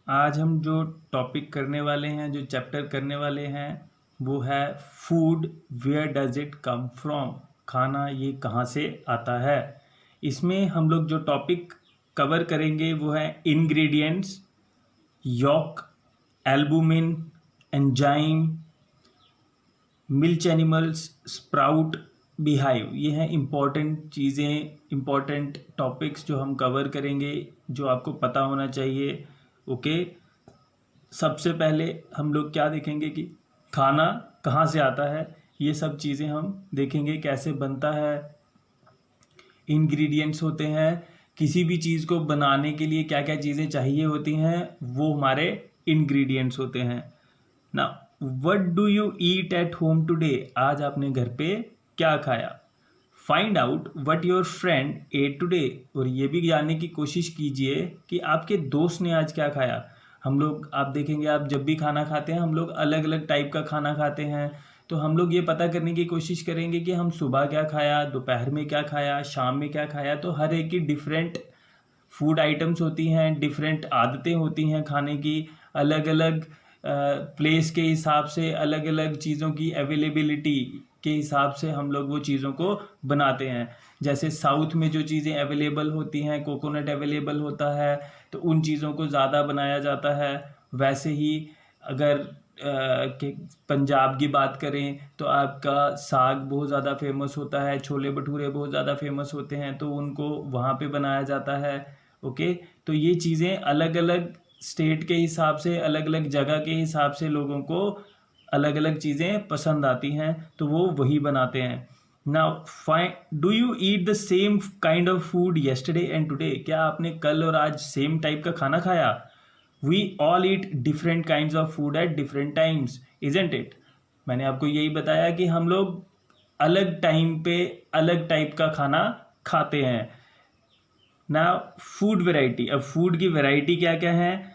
आज हम जो टॉपिक करने वाले हैं, जो चैप्टर करने वाले हैं, वो है food, where does it come from. खाना ये कहाँ से आता है। इसमें हम लोग जो टॉपिक कवर करेंगे वो है ingredients, yolk, albumin, enzyme, milch animals, sprout, beehive. ये हैं इम्पॉर्टेंट चीज़ें, इम्पॉर्टेंट टॉपिक्स जो हम कवर करेंगे, जो आपको पता होना चाहिए। ओके। सबसे पहले हम लोग क्या देखेंगे कि खाना कहाँ से आता है, ये सब चीज़ें हम देखेंगे, कैसे बनता है, इंग्रेडिएंट्स होते हैं, किसी भी चीज़ को बनाने के लिए क्या क्या चीज़ें चाहिए होती हैं, वो हमारे इंग्रेडिएंट्स होते हैं ना। What do you eat at home today. आज आपने घर पे क्या खाया। Find out what your friend at today. और ये भी जानने की कोशिश कीजिए कि आपके दोस्त ने आज क्या खाया। हम लोग, आप देखेंगे, आप जब भी खाना खाते हैं हम लोग अलग अलग टाइप का खाना खाते हैं। तो हम लोग ये पता करने की कोशिश करेंगे कि हम सुबह क्या खाया, दोपहर में क्या खाया, शाम में क्या खाया। तो हर एक की डिफरेंट फूड आइटम्स होती हैं, डिफरेंट आदतें होती हैं खाने की, अलग अलग प्लेस के हिसाब से, अलग अलग चीज़ों की अवेलेबिलिटी के हिसाब से हम लोग वो चीज़ों को बनाते हैं। जैसे साउथ में जो चीज़ें अवेलेबल होती हैं, कोकोनट अवेलेबल होता है, तो उन चीज़ों को ज़्यादा बनाया जाता है। वैसे ही अगर कि पंजाब की बात करें तो आपका साग बहुत ज़्यादा फेमस होता है, छोले भटूरे बहुत ज़्यादा फेमस होते हैं, तो उनको वहाँ पे बनाया जाता है। ओके। तो ये चीज़ें अलग अलग स्टेट के हिसाब से, अलग अलग जगह के हिसाब से लोगों को अलग अलग चीज़ें पसंद आती हैं, तो वो वही बनाते हैं। Now fine, do you eat the same kind of food yesterday and today. क्या आपने कल और आज सेम टाइप का खाना खाया। We all eat different kind of food at different times, isn't it. मैंने आपको यही बताया कि हम लोग अलग टाइम पे अलग टाइप का खाना खाते हैं ना। फूड वैरायटी, अब फूड की वैरायटी क्या क्या है।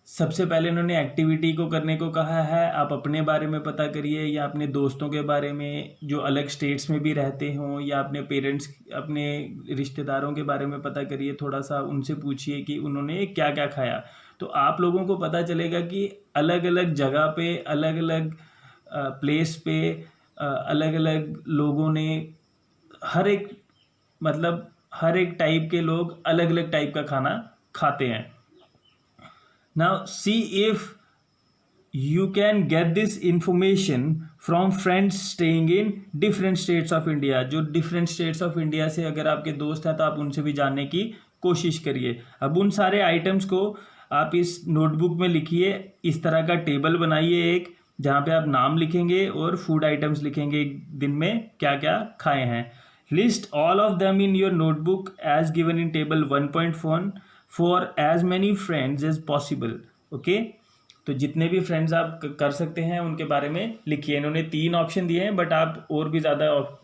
सबसे पहले उन्होंने एक्टिविटी को करने को कहा है। आप अपने बारे में पता करिए, या अपने दोस्तों के बारे में जो अलग स्टेट्स में भी रहते हों, या अपने पेरेंट्स, अपने रिश्तेदारों के बारे में पता करिए, थोड़ा सा उनसे पूछिए कि उन्होंने क्या क्या खाया। तो आप लोगों को पता चलेगा कि अलग अलग जगह पे, अलग अलग प्लेस पे, अलग अलग लोगों ने, हर एक, मतलब हर एक टाइप के लोग अलग अलग टाइप का खाना खाते हैं। Now see if you can get this information from friends staying in different states of India। जो different states of India से अगर आपके दोस्त हैं तो आप उनसे भी जानने की कोशिश करिए। अब उन सारे आइटम्स को आप इस नोटबुक में लिखिए, इस तरह का टेबल बनाइए एक, जहाँ पे आप नाम लिखेंगे और फूड आइटम्स लिखेंगे, एक दिन में क्या क्या खाए हैं। List all of them in your notebook as given in table 1.1 for as many friends as possible. Okay. तो जितने भी फ्रेंड्स आप कर सकते हैं उनके बारे में लिखिए। इन्होंने 3 ऑप्शन दिए हैं, बट आप और भी ज़्यादा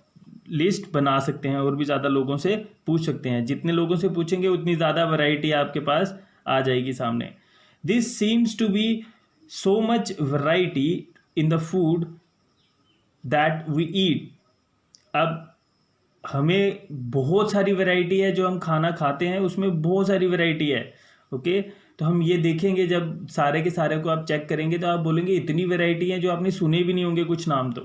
लिस्ट बना सकते हैं, और भी ज़्यादा लोगों से पूछ सकते हैं। जितने लोगों से पूछेंगे उतनी ज़्यादा वैरायटी आपके पास आ जाएगी सामने। This seems to be so much variety in the food that we eat. अब हमें बहुत सारी वैरायटी है, जो हम खाना खाते हैं उसमें बहुत सारी वैरायटी है। ओके। तो हम ये देखेंगे, जब सारे के सारे को आप चेक करेंगे तो आप बोलेंगे इतनी वैरायटी है जो आपने सुने भी नहीं होंगे कुछ नाम। तो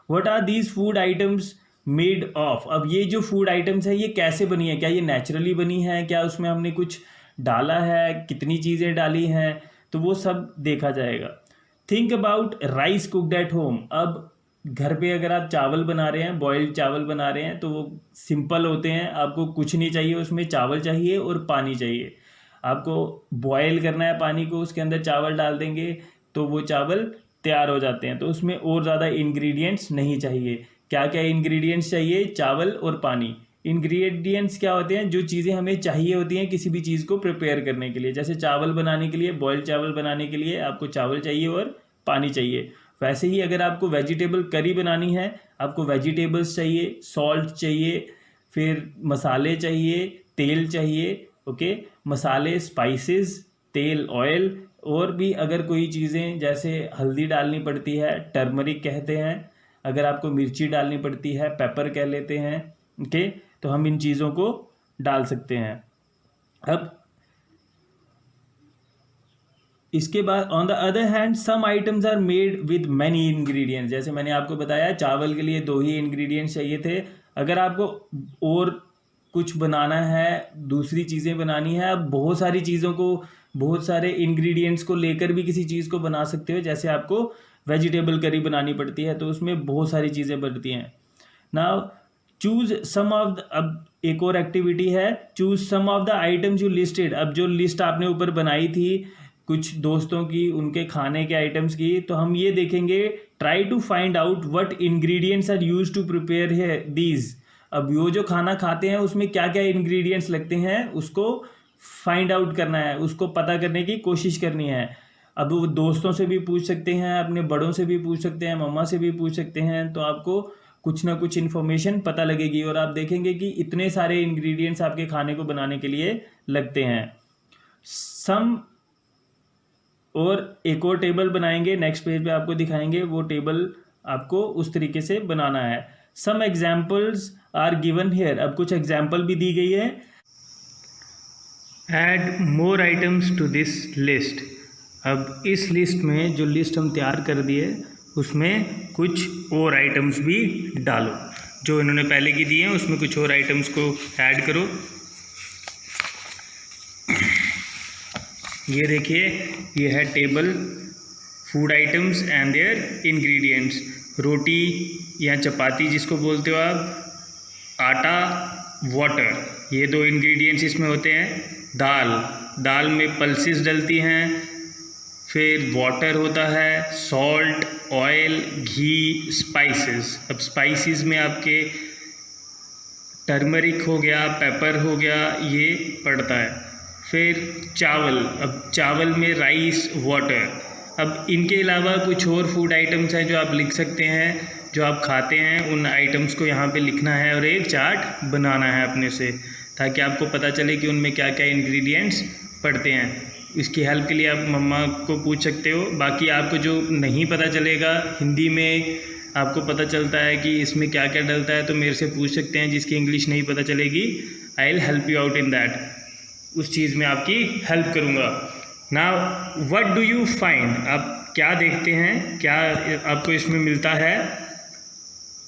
what are these food items made of. अब ये जो फूड आइटम्स है ये कैसे बनी है, क्या ये नेचुरली बनी है, क्या उसमें हमने कुछ डाला है, कितनी चीज़ें डाली हैं, तो वो सब देखा जाएगा। Think about rice cooked at home. अब घर पे अगर आप चावल बना रहे हैं, बॉइल्ड चावल बना रहे हैं, तो वो सिंपल होते हैं। आपको कुछ नहीं चाहिए, उसमें चावल चाहिए और पानी चाहिए। आपको बॉयल करना है पानी को, उसके अंदर चावल डाल देंगे तो वो चावल तैयार हो जाते हैं। तो उसमें और ज़्यादा इंग्रेडिएंट्स नहीं चाहिए। क्या क्या इंग्रेडिएंट्स चाहिए, चावल और पानी। इंग्रेडिएंट्स क्या होते हैं, जो चीज़ें हमें चाहिए होती हैं किसी भी चीज़ को प्रिपेयर करने के लिए। जैसे चावल बनाने के लिए, बॉइल्ड चावल बनाने के लिए आपको चावल चाहिए और पानी चाहिए। वैसे ही अगर आपको वेजिटेबल करी बनानी है, आपको वेजिटेबल्स चाहिए, सॉल्ट चाहिए, फिर मसाले चाहिए, तेल चाहिए। ओके। मसाले, स्पाइसेस, तेल, ऑयल, और भी अगर कोई चीज़ें, जैसे हल्दी डालनी पड़ती है, टर्मरिक कहते हैं। अगर आपको मिर्ची डालनी पड़ती है, पेपर कह लेते हैं। ओके। तो हम इन चीज़ों को डाल सकते हैं। अब इसके बाद on the other hand some items are made with many ingredients. जैसे मैंने आपको बताया चावल के लिए 2 ही इंग्रेडिएंट्स चाहिए थे। अगर आपको और कुछ बनाना है, दूसरी चीज़ें बनानी है, आप बहुत सारी चीज़ों को, बहुत सारे इंग्रेडिएंट्स को लेकर भी किसी चीज़ को बना सकते हो। जैसे आपको वेजिटेबल करी बनानी पड़ती है तो उसमें बहुत सारी चीज़ें बनती हैं। Now choose some of the, अब एक और एक्टिविटी है, choose some of the items you listed. अब जो लिस्ट आपने ऊपर बनाई थी कुछ दोस्तों की, उनके खाने के आइटम्स की, तो हम ये देखेंगे try to find out what ingredients are used to prepare है दीज। अब वो जो खाना खाते हैं उसमें क्या क्या इंग्रेडिएंट्स लगते हैं उसको फाइंड आउट करना है, उसको पता करने की कोशिश करनी है। अब वो दोस्तों से भी पूछ सकते हैं, अपने बड़ों से भी पूछ सकते हैं, मम्मा से भी पूछ सकते हैं, तो आपको कुछ ना कुछ इन्फॉर्मेशन पता लगेगी और आप देखेंगे कि इतने सारे इंग्रेडिएंट्स आपके खाने को बनाने के लिए लगते हैं। सम और एक और टेबल बनाएंगे, नेक्स्ट पेज पे आपको दिखाएंगे, वो टेबल आपको उस तरीके से बनाना है। Some examples are given here. अब कुछ एग्जाम्पल भी दी गई है। Add more items to this list. अब इस लिस्ट में जो लिस्ट हम तैयार कर दिए उसमें कुछ और आइटम्स भी डालो, जो इन्होंने पहले की दी हैं उसमें कुछ और आइटम्स को ऐड करो। ये देखिए, ये है table, food items and their ingredients. रोटी या चपाती जिसको बोलते हो आप, आटा, वाटर, ये 2 इंग्रेडिएंट्स इसमें होते हैं। दाल में पल्सेस डलती हैं, फिर वाटर होता है, सॉल्ट, ऑयल, घी, स्पाइसेस। अब स्पाइसेस में आपके टर्मरिक हो गया, पेपर हो गया, ये पड़ता है। फिर चावल, अब चावल में राइस, वाटर। अब इनके अलावा कुछ और फूड आइटम्स हैं जो आप लिख सकते हैं, जो आप खाते हैं, उन आइटम्स को यहाँ पे लिखना है और एक चार्ट बनाना है अपने से, ताकि आपको पता चले कि उनमें क्या क्या इंग्रेडिएंट्स पड़ते हैं। इसकी हेल्प के लिए आप मम्मा को पूछ सकते हो। बाकी आपको जो नहीं पता चलेगा, हिंदी में आपको पता चलता है कि इसमें क्या क्या डलता है, तो मेरे से पूछ सकते हैं। जिसकी इंग्लिश नहीं पता चलेगी, I will help you out in that, उस चीज़ में आपकी हेल्प करूँगा। Now what do you find, आप क्या देखते हैं, क्या आपको इसमें मिलता है।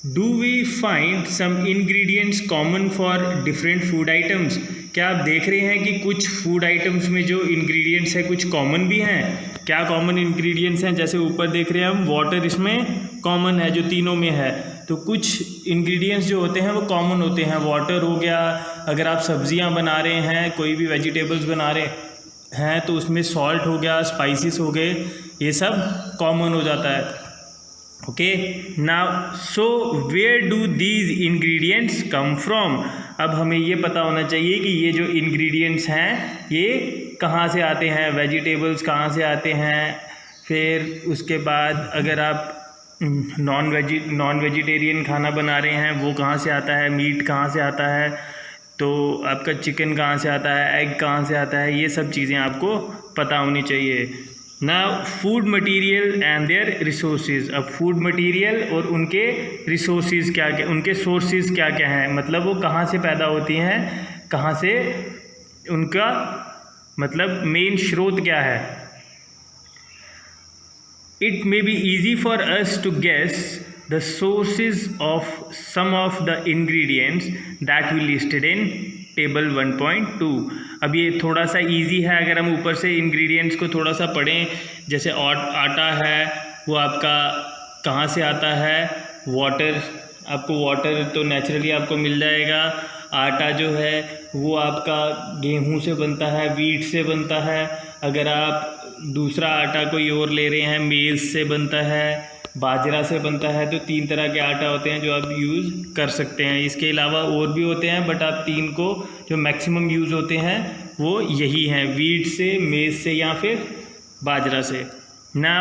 Do we find some ingredients common for different food items. क्या आप देख रहे हैं कि कुछ फूड आइटम्स में जो इंग्रेडिएंट्स हैं कुछ कॉमन भी हैं। क्या कॉमन इंग्रेडिएंट्स हैं, जैसे ऊपर देख रहे हैं हम, वाटर इसमें कॉमन है जो तीनों में है। तो कुछ इंग्रेडिएंट्स जो होते हैं वो कॉमन होते हैं। वाटर हो गया, अगर आप सब्जियां बना रहे हैं, कोई भी वेजिटेबल्स बना रहे हैं तो उसमें सॉल्ट हो गया, स्पाइसेस हो गए, ये सब कॉमन हो जाता है। Okay, now so where do these ingredients come from. अब हमें ये पता होना चाहिए कि ये जो इंग्रेडिएंट्स हैं ये कहाँ से आते हैं, वेजिटेबल्स कहाँ से आते हैं। फिर उसके बाद अगर आप नॉन वेजिटेरियन खाना बना रहे हैं वो कहाँ से आता है, मीट कहाँ से आता है, तो आपका चिकन कहाँ से आता है, एग कहाँ से आता है, ये सब चीज़ें आपको पता होनी चाहिए। Now food material and their resources. अब फूड मटेरियल और उनके रिसोर्सेज क्या क्या, उनके सोर्सेज क्या क्या हैं, मतलब वो कहाँ से पैदा होती हैं, कहाँ से, उनका मतलब मेन स्रोत क्या है। It may be easy for us to guess the sources of some of the ingredients that we listed in table 1.2. अब ये थोड़ा सा इजी है अगर हम ऊपर से इंग्रेडिएंट्स को थोड़ा सा पढ़ें। जैसे आटा है वो आपका कहाँ से आता है, वाटर, आपको वाटर तो नेचुरली आपको मिल जाएगा। आटा जो है वो आपका गेहूं से बनता है, वीट से बनता है। अगर आप दूसरा आटा कोई और ले रहे हैं, मेज़ से बनता है, बाजरा से बनता है, तो 3 तरह के आटा होते हैं जो आप यूज़ कर सकते हैं। इसके अलावा और भी होते हैं बट आप 3 को जो मैक्सिमम यूज़ होते हैं वो यही हैं, वीट से, मेज़ से या फिर बाजरा से ना।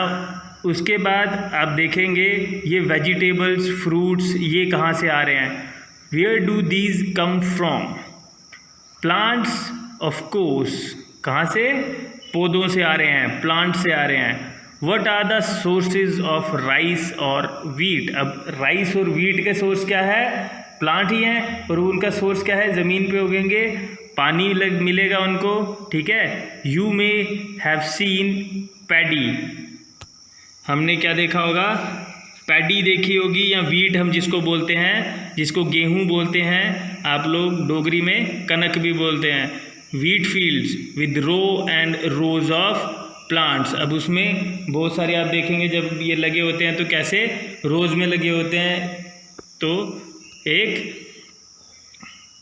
उसके बाद आप देखेंगे ये वेजिटेबल्स, फ्रूट्स, ये कहाँ से आ रहे हैं। Where do these come from. Plants of course, कहाँ से, पौधों से आ रहे हैं, प्लांट से आ रहे हैं। What are the sources of rice और वीट। अब राइस और वीट के सोर्स क्या है, प्लांट ही हैं, और उनका सोर्स क्या है, ज़मीन पे उगेंगे। पानी मिलेगा उनको, ठीक है। You may have seen paddy, हमने क्या देखा होगा, पैडी देखी होगी, या वीट हम जिसको बोलते हैं, जिसको गेहूं बोलते हैं, आप लोग डोगरी में कनक भी बोलते हैं। Wheat fields with row and rows of plants, अब उसमें बहुत सारे आप देखेंगे जब ये लगे होते हैं तो कैसे रोज में लगे होते हैं, तो एक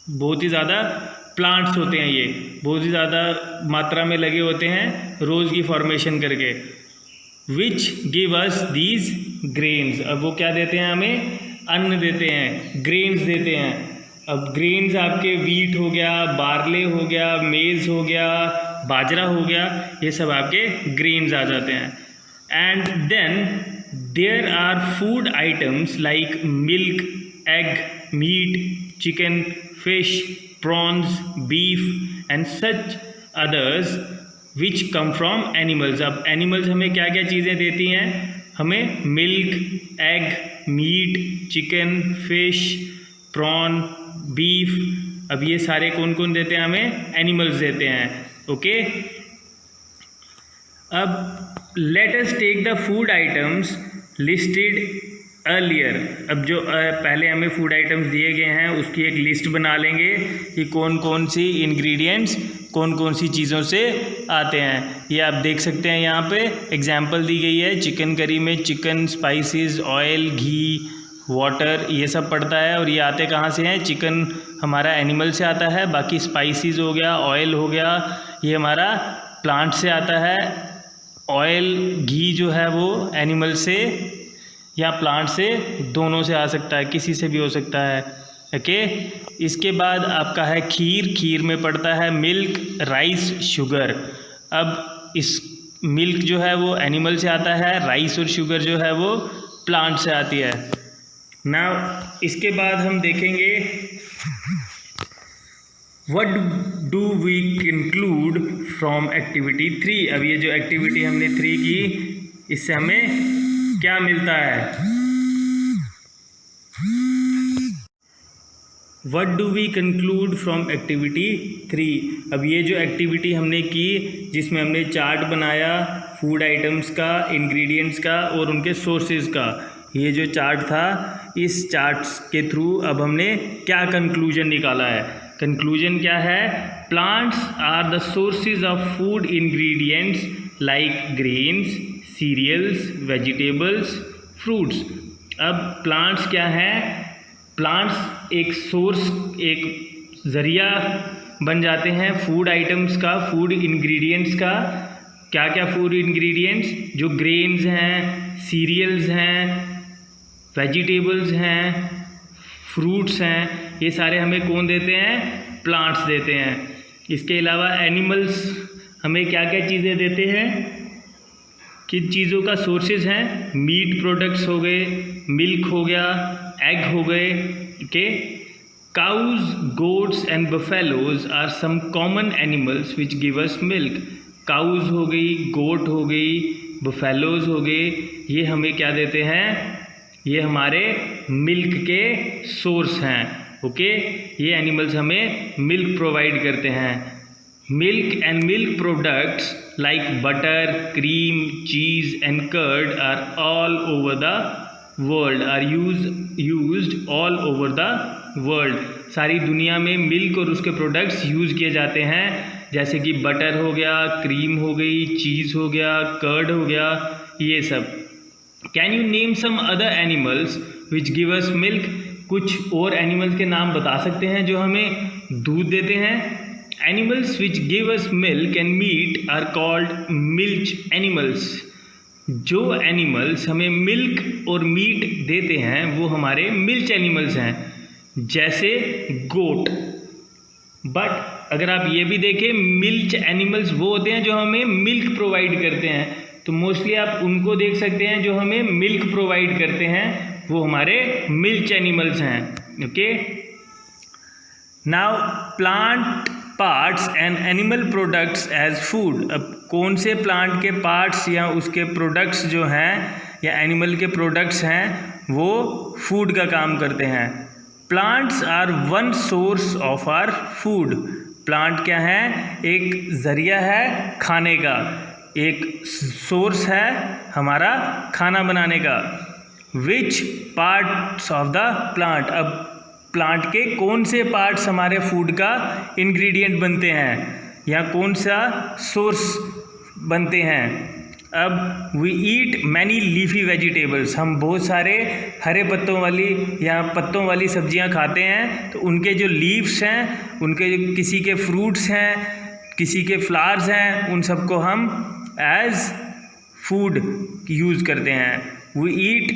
बहुत ही ज़्यादा प्लांट्स होते हैं, ये बहुत ही ज़्यादा मात्रा में लगे होते हैं रोज़ की फॉर्मेशन करके। विच गिव अस दीज ग्रेन्स, अब वो क्या देते हैं हमें, अन्न देते हैं, ग्रेन्स देते हैं। अब ग्रेन्स आपके वीट हो गया, बार्ले हो गया, मेज़ हो गया, बाजरा हो गया, ये सब आपके ग्रेन्स आ जाते हैं। And then there are food items like milk, egg, meat, chicken, fish, prawns, beef and such others which come from animals. अब एनिमल्स हमें क्या क्या चीज़ें देती हैं, हमें milk, egg, meat, chicken, fish, prawn, beef, अब ये सारे कौन कौन देते हैं हमें, एनिमल्स देते हैं, ओके। अब let us take the food items listed earlier, अब जो पहले हमें फूड आइटम्स दिए गए हैं उसकी एक लिस्ट बना लेंगे कि कौन कौन सी इंग्रेडिएंट्स कौन कौन सी चीज़ों से आते हैं। ये आप देख सकते हैं यहाँ पे एग्जांपल दी गई है, चिकन करी में चिकन, स्पाइसेस, ऑयल, घी, वाटर, ये सब पड़ता है। और ये आते कहाँ से हैं, चिकन हमारा एनिमल से आता है, बाकी स्पाइसेस हो गया, ऑयल हो गया, ये हमारा प्लांट से आता है। ऑयल, घी जो है वो एनिमल से या प्लांट से, दोनों से आ सकता है, किसी से भी हो सकता है, ओके। इसके बाद आपका है खीर, खीर में पड़ता है मिल्क, राइस, शुगर। अब इस मिल्क जो है वो एनिमल से आता है, राइस और शुगर जो है वो प्लांट से आती है। नाउ इसके बाद हम देखेंगे what do we conclude from activity 3। अब ये जो एक्टिविटी हमने 3 की, इससे हमें क्या मिलता है, what do we conclude from activity 3। अब ये जो एक्टिविटी हमने की जिसमें हमने चार्ट बनाया फूड आइटम्स का, इंग्रेडिएंट्स का और उनके सोर्सेज का, ये जो चार्ट था, इस चार्ट के थ्रू अब हमने क्या कंक्लूजन निकाला है। कंक्लूजन क्या है, plants are the sources of food ingredients like grains, cereals, vegetables, fruits. अब प्लांट्स क्या है, प्लांट्स एक सोर्स, एक ज़रिया बन जाते हैं फूड आइटम्स का, फूड इंग्रेडिएंट्स का। क्या क्या फूड इंग्रेडिएंट्स, जो ग्रेन्स हैं, सीरियल्स हैं, वेजिटेबल्स हैं, फ्रूट्स हैं, ये सारे हमें कौन देते हैं, प्लांट्स देते हैं। इसके अलावा एनिमल्स हमें क्या क्या चीज़ें देते हैं, किन चीज़ों का सोर्सेज हैं, मीट प्रोडक्ट्स हो गए, मिल्क हो गया, एग हो गए, okay. Cows, goats and buffaloes are some common animals which give us milk. Cows हो गई, गोट हो गई, बफेलोज हो गए, ये हमें क्या देते हैं, ये हमारे मिल्क के सोर्स हैं, ओके। ये एनिमल्स हमें मिल्क प्रोवाइड करते हैं। Milk and milk products like butter, cream, cheese and curd are all over the world, are used all over the world। सारी दुनिया में मिल्क और उसके प्रोडक्ट्स यूज़ किए जाते हैं, जैसे कि बटर हो गया, क्रीम हो गई, चीज़ हो गया, कर्ड हो गया, ये सब। Can you name some other animals which give us milk, कुछ और एनिमल्स के नाम बता सकते हैं जो हमें दूध देते हैं। Animals which give us milk and meat are called milch animals। जो एनिमल्स हमें मिल्क और मीट देते हैं वो हमारे मिल्च एनिमल्स हैं, जैसे गोट। बट अगर आप ये भी देखें, मिल्च एनिमल्स वो होते हैं जो हमें मिल्क प्रोवाइड करते हैं, तो मोस्टली आप उनको देख सकते हैं जो हमें मिल्क प्रोवाइड करते हैं, वो हमारे मिल्च एनिमल्स हैं, okay. Now plant parts and animal products as food. अब कौन से प्लांट के पार्ट्स या उसके प्रोडक्ट्स जो हैं या एनिमल के प्रोडक्ट्स हैं वो फूड का काम करते हैं। Plants are one source of our food. Plant क्या है? एक ज़रिया है खाने का, एक सोर्स है हमारा खाना बनाने का। Which parts of the plant, अब प्लांट के कौन से पार्ट्स हमारे फूड का इंग्रेडिएंट बनते हैं या कौन सा सोर्स बनते हैं? अब we eat many leafy vegetables, हम बहुत सारे हरे पत्तों वाली या पत्तों वाली सब्जियां खाते हैं, तो उनके जो लीव्स हैं, उनके किसी के फ्रूट्स हैं, किसी के फ्लावर्स हैं, उन सबको हम एज फूड यूज़ करते हैं। We eat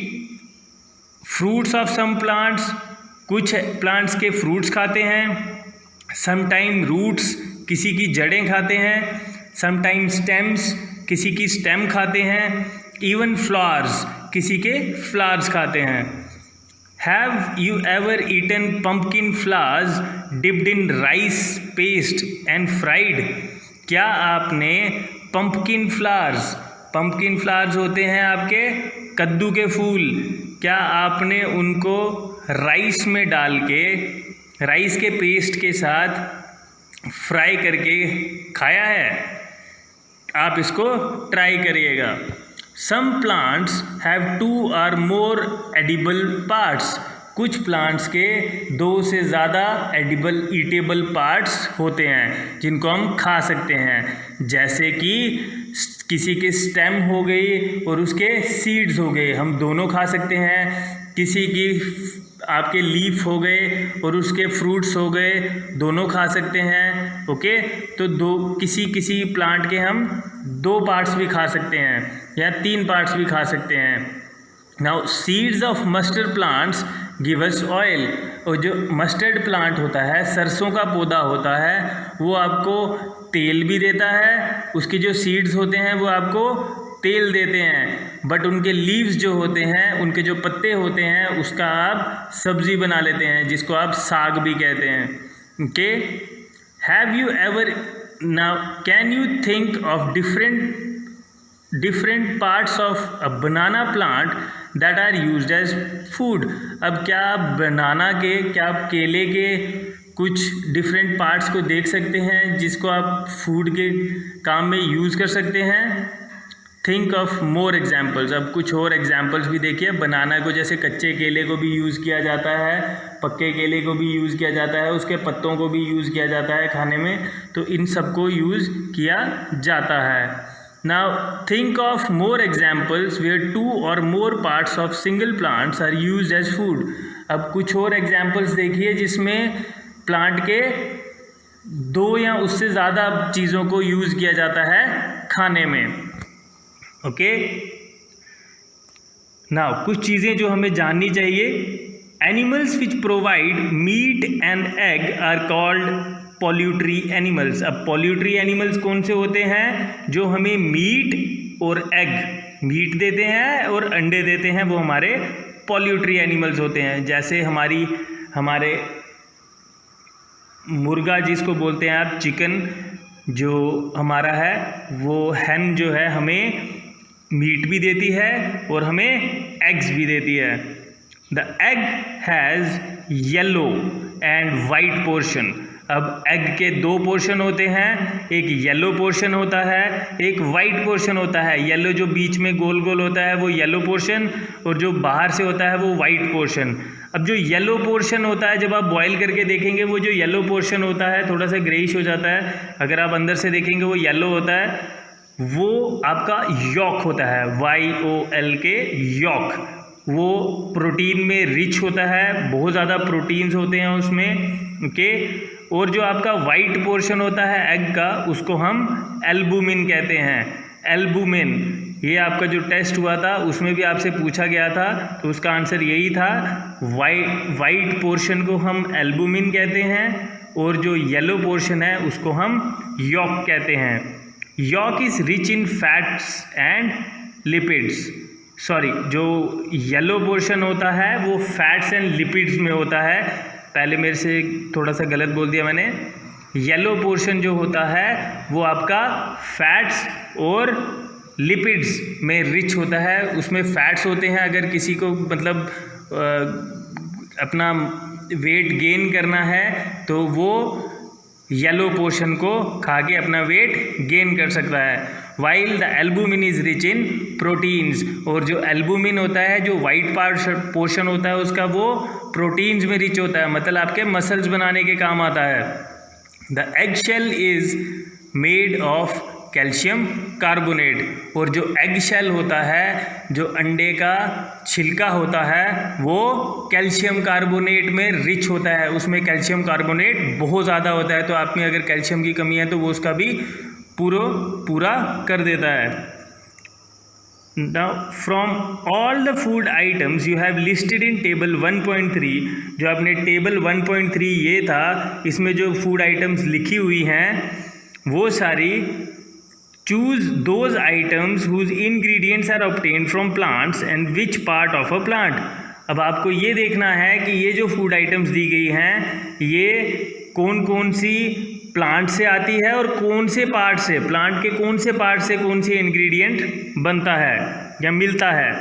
fruits of some plants, कुछ प्लांट्स के फ्रूट्स खाते हैं। समटाइम रूट्स, किसी की जड़ें खाते हैं। समटाइम स्टेम्स, किसी की स्टेम खाते हैं। इवन फ्लावर्स, किसी के फ्लावर्स खाते हैं। Have you ever eaten pumpkin flowers dipped in rice paste and fried, क्या आपने पम्पकिन फ्लावर्स होते हैं आपके कद्दू के फूल, क्या आपने उनको राइस में डाल के, राइस के पेस्ट के साथ फ्राई करके खाया है? आप इसको ट्राई करिएगा। Some plants have 2 or more edible parts, कुछ प्लांट्स के 2 से ज़्यादा एडिबल ईटेबल पार्ट्स होते हैं जिनको हम खा सकते हैं। जैसे कि किसी के स्टेम हो गई और उसके सीड्स हो गए, हम दोनों खा सकते हैं। किसी की आपके लीफ हो गए और उसके फ्रूट्स हो गए, दोनों खा सकते हैं। ओके, तो किसी प्लांट के हम 2 पार्ट्स भी खा सकते हैं या 3 पार्ट्स भी खा सकते हैं। Now seeds of mustard plants give us oil, और जो मस्टर्ड प्लांट होता है, सरसों का पौधा होता है, वो आपको तेल भी देता है। उसके जो सीड्स होते हैं वो आपको तेल देते हैं, बट उनके लीव्स जो होते हैं, उनके जो पत्ते होते हैं, उसका आप सब्जी बना लेते हैं, जिसको आप साग भी कहते हैं। Okay, have you ever, now can you think of different parts of a banana plant that are used as food, अब क्या आप बनाना के, क्या आप केले के कुछ डिफरेंट पार्ट्स को देख सकते हैं जिसको आप फूड के काम में यूज़ कर सकते हैं? थिंक ऑफ मोर एग्जाम्पल्स, अब कुछ और एग्जाम्पल्स भी देखिए। बनाना को जैसे कच्चे केले को भी यूज़ किया जाता है, पक्के केले को भी यूज़ किया जाता है, उसके पत्तों को भी यूज़ किया जाता है खाने में, तो इन सबको यूज़ किया जाता है। Now think of more examples where 2 or more parts of single plants are used as food, अब कुछ और एग्जाम्पल्स देखिए जिसमें प्लांट के 2 या उससे ज़्यादा चीज़ों को यूज़ किया जाता है खाने में। ओके, नाउ कुछ चीज़ें जो हमें जाननी चाहिए। Animals which provide meat and egg are called poultry animals, अब पॉल्यूट्री एनिमल्स कौन से होते हैं? जो हमें मीट और एग, मीट देते हैं और अंडे देते हैं, वो हमारे पॉल्यूट्री एनिमल्स होते हैं। जैसे हमारे मुर्गा जिसको बोलते हैं आप, चिकन जो हमारा है, वो हैन जो है हमें मीट भी देती है और हमें एग्स भी देती है। The egg has yellow and white portion, अब एग के 2 पोर्शन होते हैं, एक येलो पोर्शन होता है, एक वाइट पोर्शन होता है। येलो जो बीच में गोल गोल होता है वो येलो पोर्शन, और जो बाहर से होता है वो वाइट पोर्शन। अब जो येलो पोर्शन होता है, जब आप बॉईल करके देखेंगे, वो जो येलो पोर्शन होता है थोड़ा सा ग्रेइश हो जाता है, अगर आप अंदर से देखेंगे वो येलो होता है, वो आपका यॉक होता है, YOL के यॉक। वो प्रोटीन में रिच होता है, बहुत ज़्यादा प्रोटीन्स होते हैं उसमें। ओके, और जो आपका वाइट पोर्शन होता है एग का, उसको हम एल्बुमिन कहते हैं। एल्बुमिन, ये आपका जो टेस्ट हुआ था उसमें भी आपसे पूछा गया था, तो उसका आंसर यही था, वाइट पोर्शन को हम एल्बुमिन कहते हैं और जो येलो पोर्शन है उसको हम यॉक कहते हैं। Yolk is rich in fats and lipids, sorry, जो येलो पोर्शन होता है वो फैट्स एंड लिपिड्स में होता है। पहले मेरे से थोड़ा सा गलत बोल दिया मैंने। येलो पोर्शन जो होता है वो आपका फैट्स और लिपिड्स में रिच होता है, उसमें फैट्स होते हैं। अगर किसी को मतलब अपना वेट गेन करना है तो वो येलो पोर्शन को खा के अपना वेट गेन कर सकता है। While the albumin is rich in proteins, और जो एल्बुमिन होता है, जो वाइट पोर्शन होता है उसका, वो प्रोटीन्स में रिच होता है, मतलब आपके मसल्स बनाने के काम आता है। The egg shell is made of calcium carbonate, और जो एग शेल होता है, जो अंडे का छिलका होता है, वो कैल्शियम कार्बोनेट में रिच होता है, उसमें कैल्शियम कार्बोनेट बहुत ज़्यादा होता है। तो आप में अगर कैल्शियम की कमी है तो वो उसका भी पूरा कर देता है। Now from all the food items you have listed in table 1.3, जो आपने टेबल 1.3 ये था, इसमें जो फूड आइटम्स लिखी हुई हैं वो सारी, choose those items whose ingredients are obtained from plants and which part of a plant। अब आपको ये देखना है कि ये जो फूड आइटम्स दी गई हैं ये कौन कौन सी प्लांट से आती है और कौन से पार्ट से, प्लांट के कौन से पार्ट से कौन सी इंग्रेडिएंट बनता है या मिलता है।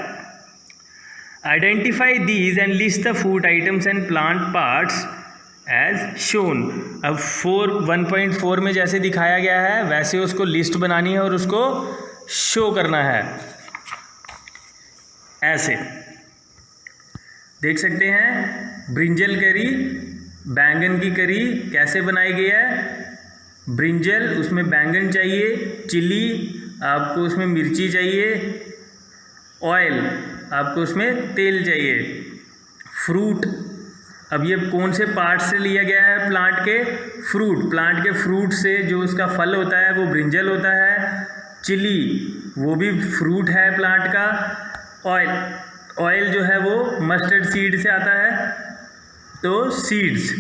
Identify these and list the food items and plant parts as shown. अब 1.4 में जैसे दिखाया गया है वैसे उसको लिस्ट बनानी है और उसको शो करना है। ऐसे देख सकते हैं, ब्रिंजल करी, बैंगन की करी कैसे बनाई गई है। ब्रिंजल, उसमें बैंगन चाहिए, चिली, आपको उसमें मिर्ची चाहिए, ऑयल, आपको उसमें तेल चाहिए, फ्रूट। अब ये कौन से पार्ट से लिया गया है? प्लांट के फ्रूट, प्लांट के फ्रूट से जो उसका फल होता है वो ब्रिंजल होता है। चिली वो भी फ्रूट है प्लांट का। ऑयल, ऑयल जो है वो मस्टर्ड सीड से आता है, तो सीड्स।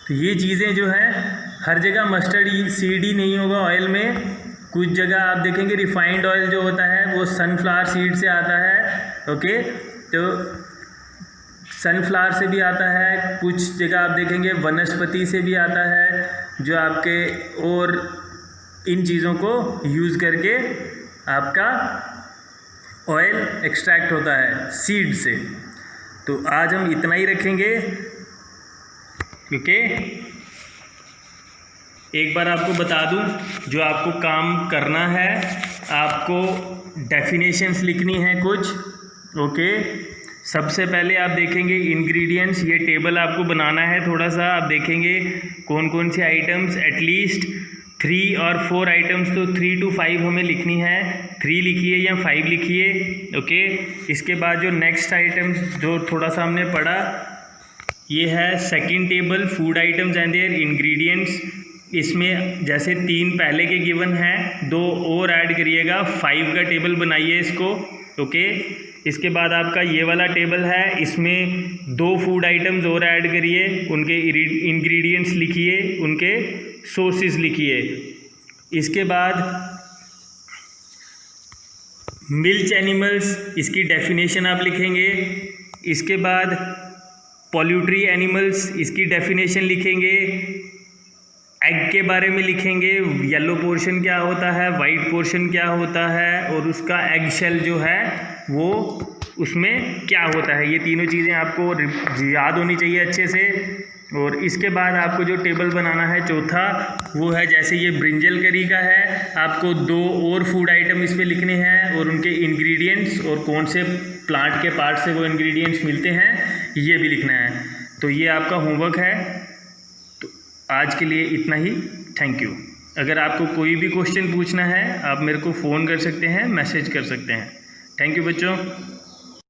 तो ये चीज़ें जो है, हर जगह मस्टर्ड सीड ही नहीं होगा ऑयल में, कुछ जगह आप देखेंगे रिफाइंड ऑयल जो होता है वो सनफ्लावर सीड से आता है। ओके, तो सनफ्लावर से भी आता है, कुछ जगह आप देखेंगे वनस्पति से भी आता है, जो आपके, और इन चीज़ों को यूज़ करके आपका ऑयल एक्सट्रैक्ट होता है सीड से। तो आज हम इतना ही रखेंगे, क्योंकि एक बार आपको बता दूं, जो आपको काम करना है, आपको डेफिनेशंस लिखनी है कुछ। ओके, सबसे पहले आप देखेंगे इंग्रेडिएंट्स, ये टेबल आपको बनाना है थोड़ा सा। आप देखेंगे कौन कौन से आइटम्स, एटलीस्ट 3 और 4 आइटम्स, तो 3 to 5 हमें लिखनी है। 3 लिखिए या 5 लिखिए। ओके, इसके बाद जो नेक्स्ट आइटम्स जो थोड़ा सा हमने पढ़ा, ये है second table, food items and their ingredients. इसमें जैसे 3 पहले के गिवन हैं, 2 और ऐड करिएगा, 5 का टेबल बनाइए इसको। ओके, इसके बाद आपका ये वाला टेबल है, इसमें 2 फूड आइटम्स और ऐड करिए, उनके इंग्रेडिएंट्स लिखिए, उनके सोर्सेज लिखिए। इसके बाद मिल्क एनिमल्स, इसकी डेफिनेशन आप लिखेंगे। इसके बाद पोल्ट्री एनिमल्स, इसकी डेफिनेशन लिखेंगे। एग के बारे में लिखेंगे, येलो पोर्शन क्या होता है, वाइट पोर्शन क्या होता है, और उसका एग शेल जो है वो उसमें क्या होता है। ये तीनों चीज़ें आपको याद होनी चाहिए अच्छे से। और इसके बाद आपको जो टेबल बनाना है चौथा, वो है, जैसे ये ब्रिंजल करी का है, आपको 2 और फूड आइटम इस पे लिखने हैं और उनके इंग्रेडिएंट्स और कौन से प्लांट के पार्ट से वो इंग्रेडिएंट्स मिलते हैं, ये भी लिखना है। तो ये आपका होमवर्क है। तो आज के लिए इतना ही। Thank you. अगर आपको कोई भी क्वेश्चन पूछना है, आप मेरे को फ़ोन कर सकते हैं, मैसेज कर सकते हैं। थैंक यू बच्चों।